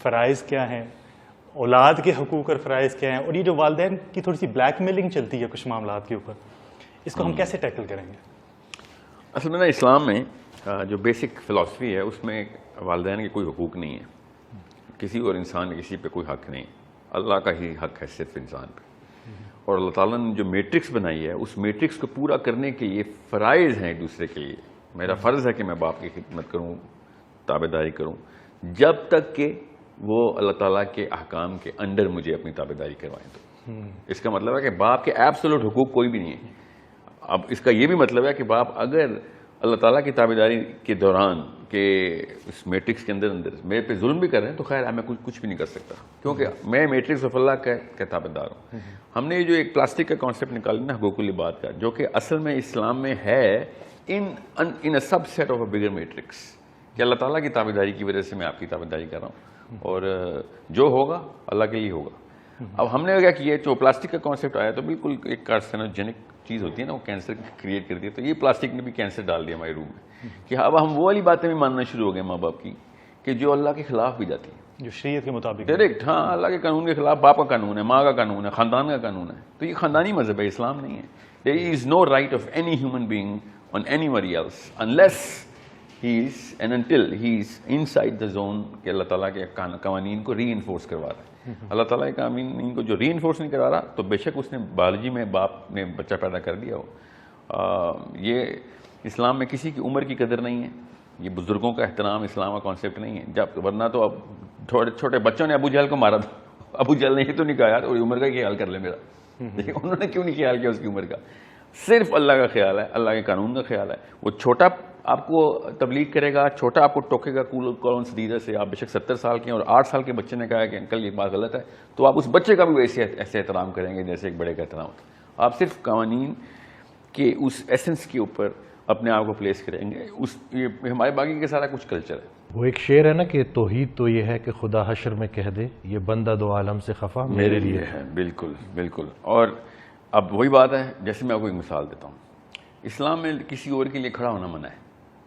فرائض کیا ہیں, اولاد کے حقوق اور فرائض کیا ہیں, اور یہ جو والدین کی تھوڑی سی بلیک میلنگ چلتی ہے کچھ معاملات کے اوپر, اس کو ہم کیسے ٹیکل کریں گے؟ اصل میں نا اسلام میں جو بیسک فلاسفی ہے اس میں والدین کے کوئی حقوق نہیں ہے, کسی اور انسان کے کسی پہ کوئی حق نہیں, اللہ کا ہی حق ہے صرف انسان پہ. اور اللہ تعالیٰ نے جو میٹرکس بنائی ہے اس میٹرکس کو پورا کرنے کے لیے فرائض ہیں ایک دوسرے کے لیے. میرا فرض ہے کہ میں باپ کی خدمت کروں, تابع داری کروں, جب تک کہ وہ اللہ تعالیٰ کے احکام کے انڈر مجھے اپنی تابع داری کروائیں. تو اس کا مطلب ہے کہ باپ کے ایبسولوٹ حقوق کوئی بھی نہیں ہے. اب اس کا یہ بھی مطلب ہے کہ باپ اگر اللہ تعالیٰ کی تابع داری کے دوران کہ اس میٹرکس کے اندر میرے پہ ظلم بھی کر رہے ہیں تو خیر میں کچھ بھی نہیں کر سکتا, کیونکہ میں میٹرکس آف اللہ کا تابع دار ہوں. ہم نے جو ایک پلاسٹک کا کانسیپٹ نکالا نا حقوق العباد کا, جو کہ اصل میں اسلام میں ہے in a subset of a bigger matrix, کہ اللہ تعالیٰ کی تابع داری کی وجہ سے میں آپ کی تابع داری کر رہا ہوں, اور جو ہوگا اللہ کے لیے ہوگا. اب ہم نے کیا کیا, جو پلاسٹک کا کانسیپٹ آیا تو بالکل ایک کارسینوجینک چیز ہوتی ہے نا, وہ کینسر کریٹ کرتی ہے, تو یہ پلاسٹک نے بھی کینسر ڈال دیا ہمارے روم میں, کہ اب ہم وہ والی باتیں بھی ماننا شروع ہو گئے ماں باپ کی کہ جو اللہ کے خلاف بھی جاتی ہیں, جو شریعت کے مطابق ڈائریکٹ. ہاں, اللہ کے قانون کے خلاف باپ کا قانون ہے, ماں کا قانون ہے, خاندان کا قانون ہے. تو یہ خاندانی مذہب ہے, اسلام نہیں ہے. There is no right of any human being on anybody else unless he is and until he is inside the zone کہ اللہ تعالیٰ کے قوانین کو ری انفورس کروا رہا ہے. اللہ تعالیٰ کے قوانین کو جو ری انفورس نہیں کروا رہا تو بے شک اس نے بایولوجی میں باپ نے بچہ پیدا کر دیا ہو. یہ اسلام میں کسی کی عمر کی قدر نہیں ہے, یہ بزرگوں کا احترام اسلام کا کانسیپٹ نہیں ہے. جب ورنہ تو اب چھوٹے بچوں نے ابو جہل کو مارا تھا, ابو جہل نے یہ تو نہیں کہا یار اور عمر کا خیال کر لے میرا, لیکن انہوں نے کیوں نہیں خیال کیا اس کی عمر کا, صرف اللہ کا خیال ہے, اللہ کے قانون کا خیال ہے. وہ چھوٹا آپ کو تبلیغ کرے گا, چھوٹا آپ کو ٹوکے گا کون سدیدہ سے, آپ بے شک 70 سال کے ہیں اور 8 سال کے بچے نے کہا ہے کہ انکل یہ بات غلط ہے, تو آپ اس بچے کا بھی ایسے احترام کریں گے جیسے ایک بڑے کا احترام ہوتا ہے. آپ صرف قوانین کے اس ایسنس کے اوپر اپنے آپ کو پلیس کریں گے. یہ ہمارے باقی کے سارا کچھ کلچر ہے. وہ ایک شعر ہے نا کہ توحید تو یہ ہے کہ خدا حشر میں کہہ دے یہ بندہ دو عالم سے خفا میرے لیے ہے. بالکل بالکل. اور اب وہی بات ہے, جیسے میں آپ کو ایک مثال دیتا ہوں, اسلام میں کسی اور کے لیے کھڑا ہونا منع ہے.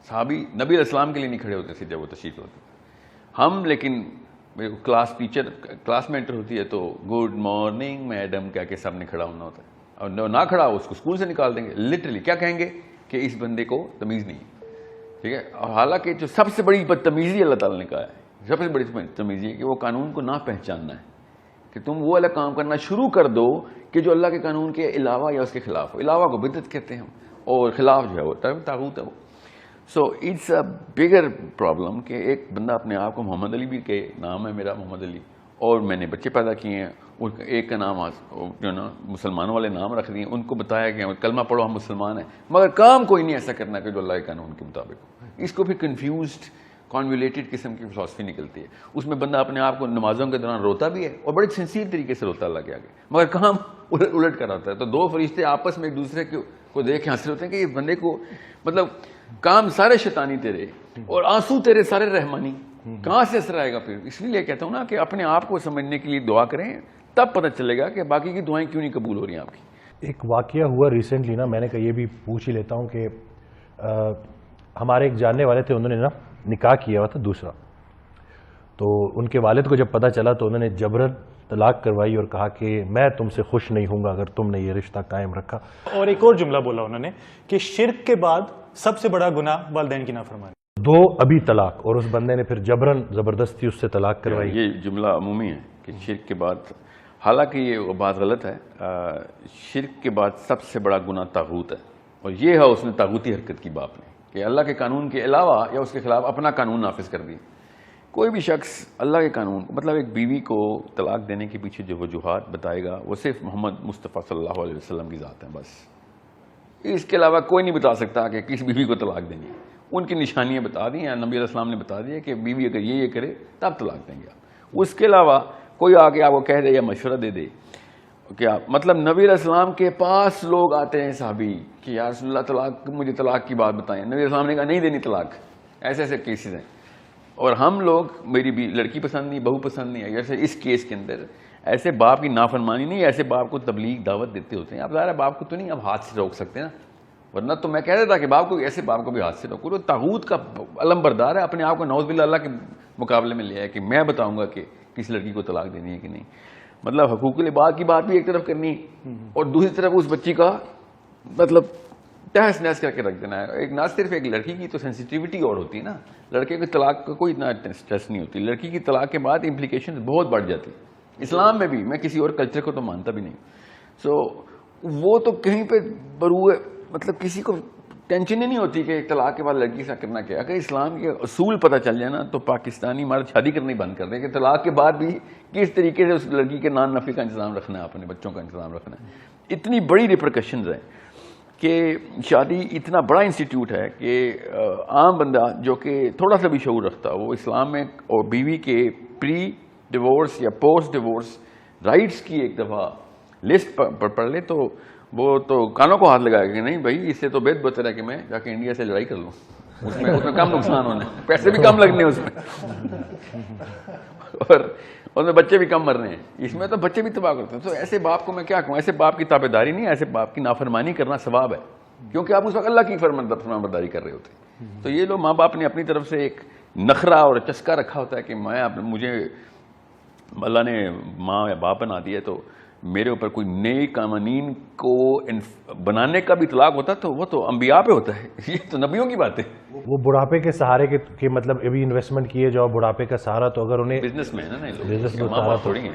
صحابی نبی علیہ السلام کے لیے نہیں کھڑے ہوتے تھے جب وہ تشریف ہوتے. ہم لیکن کلاس میں انٹر ہوتی ہے تو گڈ مارننگ میڈم کہہ کے سب نے کھڑا ہونا ہوتا ہے, اور نہ کھڑا اس کو اسکول سے نکال دیں گے. لٹرلی کیا کہیں گے کہ اس بندے کو تمیز نہیں, ٹھیک ہے. اور حالانکہ جو سب سے بڑی بدتمیزی اللہ تعالیٰ نے کہا ہے, سب سے بڑی تمیزی ہے کہ وہ قانون کو نہ پہچاننا ہے, کہ تم وہ والا کام کرنا شروع کر دو کہ جو اللہ کے قانون کے علاوہ یا اس کے خلاف ہو. علاوہ کو بدعت کہتے ہیں ہم, اور خلاف جو ہے وہ طاغوت ہے وہ. So it's a bigger problem کہ ایک بندہ اپنے آپ کو محمد علی بھی کہ نام ہے میرا محمد علی, اور میں نے بچے پیدا کیے ہیں, ایک کا نام جو نا مسلمانوں والے نام رکھ دیے, ان کو بتایا کہ کلمہ پڑھو ہم مسلمان ہیں, مگر کام کوئی نہیں ایسا کرنا کہ جو اللہ کے قانون کے مطابق ہو. اس کو پھر کنفیوزڈ کانویلیٹڈ قسم کی فلسفی نکلتی ہے. اس میں بندہ اپنے آپ کو نمازوں کے دوران روتا بھی ہے اور بڑے سنسیئر طریقے سے روتا اللہ کے آگے, مگر کام الٹ کر ہوتا ہے. تو دو فرشتے آپس میں ایک دوسرے کو دیکھ کے ہنس رہے ہوتے ہیں کہ یہ بندے کو مطلب کام سارے شیطانی تیرے اور آنسو تیرے سارے رحمانی, کہاں سے اثر آئے گا پھر. اس لیے کہتا ہوں نا کہ اپنے آپ کو سمجھنے کے لیے دعا کریں, تب پتہ چلے گا کہ باقی کی دعائیں کیوں نہیں قبول ہو رہی ہیں آپ کی. ایک واقعہ ہوا ریسنٹلی نا, میں نے کہا یہ بھی پوچھ ہی لیتا ہوں کہ ہمارے ایک جاننے والے تھے, انہوں نے نا نکاح کیا ہوا تھا دوسرا, تو ان کے والد کو جب پتہ چلا تو انہوں نے جبرن طلاق کروائی اور کہا کہ میں تم سے خوش نہیں ہوں گا اگر تم نے یہ رشتہ قائم رکھا. اور ایک اور جملہ بولا انہوں نے کہ شرک کے بعد سب سے بڑا گناہ والدین کی نافرمانی. 2 ابھی طلاق, اور اس بندے نے پھر جبرن زبردستی اس سے طلاق کروائی. یہ جملہ عمومی ہے کہ شرک کے بعد, حالانکہ یہ بات غلط ہے. شرک کے بعد سب سے بڑا گناہ طاغوت ہے, اور یہ ہے اس نے طاغوتی حرکت کی باپ نے, کہ اللہ کے قانون کے علاوہ یا اس کے خلاف اپنا قانون نافذ کر دی. کوئی بھی شخص اللہ کے قانون مطلب ایک بیوی کو طلاق دینے کے پیچھے جو وجوہات بتائے گا وہ صرف محمد مصطفیٰ صلی اللہ علیہ وسلم کی ذات ہیں بس. اس کے علاوہ کوئی نہیں بتا سکتا کہ کس بیوی کو طلاق دیں گے. ان کی نشانیاں بتا دی ہیں, نبی علیہ السلام نے بتا دیا کہ بیوی اگر یہ کرے تب طلاق دیں گے. اس کے علاوہ کوئی آگے آپ کو کہہ دے یا مشورہ دے دے کیا مطلب, نبی علیہ السلام کے پاس لوگ آتے ہیں صحابی کہ یا رسول اللہ طلاق, مجھے طلاق کی بات بتائیں. نبی علیہ السلام نے کہا نہیں دینی طلاق. ایسے ایسے کیسز ہیں. اور ہم لوگ میری بھی لڑکی پسند نہیں, بہو پسند نہیں ہے, جیسے اس کیس کے اندر ایسے باپ کی نافرمانی نہیں, ایسے باپ کو تبلیغ دعوت دیتے ہوتے ہیں. اب ظاہر ہے باپ کو تو نہیں اب ہاتھ سے روک سکتے نا, ورنہ تو میں کہہ دیتا کہ باپ کو ایسے باپ کو بھی ہاتھ سے روکو. طاغوت کا علم بردار ہے, اپنے آپ کو نعوذ باللہ اللہ کے مقابلے میں لے آئے کہ میں بتاؤں گا کہ کس لڑکی کو طلاق دینی ہے کہ نہیں. مطلب حقوق العباد کی بات بھی ایک طرف کرنی اور دوسری طرف اس بچی کا مطلب تہس نہس کر کے رکھ دینا ہے. ایک نہ صرف ایک لڑکی کی تو سینسیٹیوٹی اور ہوتی ہے نا, لڑکے کے طلاق کا کوئی اتنا اسٹریس نہیں ہوتی, لڑکی کی طلاق کے بعد امپلیکیشن بہت بڑھ جاتی. اسلام میں بھی, میں کسی اور کلچر کو تو مانتا بھی نہیں. سو وہ تو کہیں پہ بروئے مطلب کسی کو ٹینشن ہی نہیں ہوتی کہ طلاق کے بعد لڑکی سے کرنا کیا. اگر اسلام کے اصول پتہ چل جائے نا تو پاکستانی مرد شادی کرنا ہی بند کر دیں کہ طلاق کے بعد بھی کس طریقے سے اس لڑکی کے نان نفی کا انتظام رکھنا ہے, اپنے بچوں کا انتظام رکھنا ہے. اتنی بڑی ریپرکشنز ہیں کہ شادی اتنا بڑا انسٹیٹیوٹ ہے کہ عام بندہ جو کہ تھوڑا سا بھی شعور رکھتا وہ اسلام میں اور بیوی کے پری ڈیورس یا پوسٹ ڈیورس رائٹس کی ایک دفعہ لسٹ پڑھ لے تو وہ تو کانوں کو ہاتھ لگائے کہ نہیں بھائی, اس سے تو بہتر ہے کہ میں جا کے انڈیا سے لڑائی کر لوں, اس میں کم نقصان ہونا ہے, پیسے بھی کم لگنے اس میں اور اس میں بچے بھی کم مرنے ہیں. اس میں تو بچے بھی تباہ کرتے ہیں. تو ایسے باپ کو میں کیا کہوں, ایسے باپ کی تابعداری نہیں, ایسے باپ کی نافرمانی کرنا ثواب ہے, کیونکہ آپ اس وقت اللہ کی فرمانبرداری کر رہے ہوتے ہیں. تو یہ لوگ ماں باپ نے اپنی طرف سے ایک نخرہ اور چسکا رکھا ہوتا ہے کہ مجھے اللہ نے ماں یا باپ بنا دیا تو میرے اوپر کوئی نئے قوانین کو بنانے کا بھی اطلاق ہوتا تو وہ تو انبیاء پہ ہوتا ہے, یہ تو نبیوں کی بات ہے. وہ بڑھاپے کے سہارے کے مطلب ابھی انویسٹمنٹ کیے جاؤ بڑھاپے کا سہارا, تو اگر انہیں بزنس میں ہے نا, بزنس میں ماں باپ تھوڑی ہیں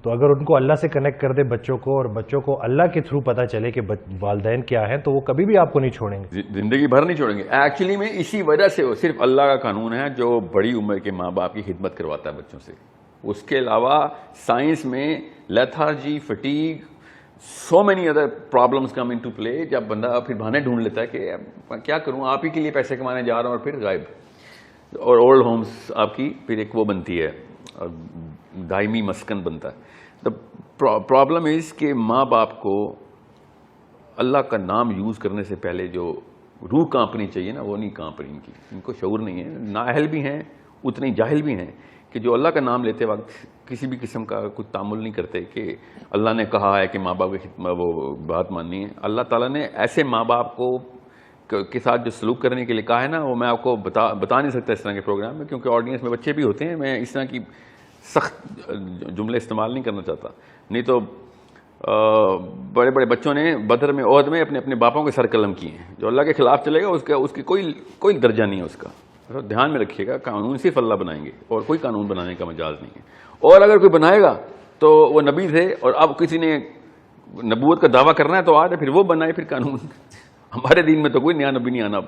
تو اگر ان کو اللہ سے کنیکٹ کر دے بچوں کو, اور بچوں کو اللہ کے تھرو پتہ چلے کہ والدین کیا ہیں, تو وہ کبھی بھی آپ کو نہیں چھوڑیں گے, زندگی بھر نہیں چھوڑیں گے. ایکچولی میں اسی وجہ سے وہ صرف اللہ کا قانون ہے جو بڑی عمر کے ماں باپ کی خدمت کرواتا ہے بچوں سے. اس کے علاوہ سائنس میں lethargy, fatigue, so many other problems come into play. جب بندہ پھر بہانے ڈھونڈ لیتا ہے کہ کیا کروں, آپ ہی کے لیے پیسے کمانے جا رہا ہوں اور پھر غائب, اور اولڈ ہومز آپ کی پھر ایک وہ بنتی ہے, دائمی مسکن بنتا ہے. دا پرابلم از کہ ماں باپ کو اللہ کا نام یوز کرنے سے پہلے جو روح کانپنی چاہیے نا, وہ نہیں کانپ رہی ان کی, ان کو شعور نہیں ہے. نااہل بھی ہیں, اتنے جاہل بھی ہیں کہ جو اللہ کا نام لیتے وقت کسی بھی قسم کا کوئی تعامل نہیں کرتے کہ اللہ نے کہا ہے کہ ماں باپ کی خدمت وہ بات ماننی ہے. اللہ تعالیٰ نے ایسے ماں باپ کو کے ساتھ جو سلوک کرنے کے لیے کہا ہے نا, وہ میں آپ کو بتا نہیں سکتا اس طرح کے پروگرام میں, کیونکہ آڈینس میں بچے بھی ہوتے ہیں. میں اس طرح کی سخت جملے استعمال نہیں کرنا چاہتا, نہیں تو بڑے بڑے بچوں نے بدر میں عہد میں اپنے اپنے باپوں کے سر قلم کیے ہیں. جو اللہ کے خلاف چلے گا اس کی کوئی درجہ نہیں ہے اس کا. دھیان میں رکھیے گا, قانون صرف اللہ بنائیں گے اور کوئی قانون بنانے کا مجاز نہیں ہے. اور اگر کوئی بنائے گا تو وہ نبی تھے, اور اب کسی نے نبوت کا دعویٰ کرنا ہے تو آج پھر وہ بنائے پھر قانون. ہمارے دین میں تو کوئی نیا نبی نہیں آنا. اب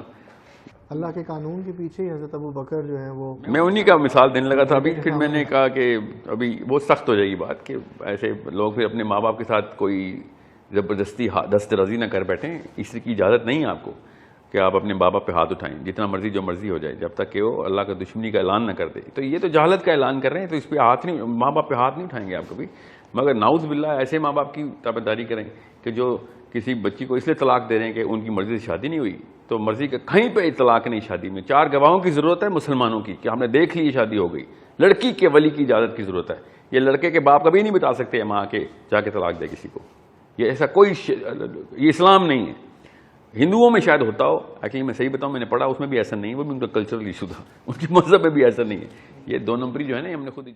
اللہ کے قانون کے پیچھے ہی حضرت ابو بکر جو ہیں وہ, میں انہی کا مثال دینے لگا تھا ابھی. پھر میں نے کہا کہ ابھی بہت سخت ہو جائے گی بات کہ ایسے لوگ پھر اپنے ماں باپ کے ساتھ کوئی زبردستی دست رازی نہ کر بیٹھیں. اس کی اجازت نہیں ہے آپ کو کہ آپ اپنے بابا پہ ہاتھ اٹھائیں, جتنا مرضی جو مرضی ہو جائے, جب تک کہ وہ اللہ کا دشمنی کا اعلان نہ کر دے. تو یہ تو جہالت کا اعلان کر رہے ہیں, تو اس پہ ہاتھ نہیں, ماں باپ پہ ہاتھ نہیں اٹھائیں گے آپ کبھی. مگر نعوذ باللہ ایسے ماں باپ کی تابعداری کریں کہ جو کسی بچی کو اس لیے طلاق دے رہے ہیں کہ ان کی مرضی سے شادی نہیں ہوئی, تو مرضی کا کہیں پہ طلاق نہیں. شادی میں 4 گواہوں کی ضرورت ہے مسلمانوں کی کہ ہم نے دیکھ لی شادی ہو گئی. لڑکی کے ولی کی اجازت کی ضرورت ہے. یہ لڑکے کے باپ کبھی نہیں بتا سکتے ماں کے جا کے طلاق دے کسی کو. یہ ایسا کوئی یہ اسلام نہیں ہے. ہندوؤں میں شاید ہوتا ہو, ایکچولی میں صحیح بتاؤں میں نے پڑھا اس میں بھی ایسا نہیں, وہ بھی ان کا کلچرل ایشو تھا, ان کے مذہب میں بھی ایسا نہیں ہے. یہ 2 نمبری جو ہے نا, ہم نے خود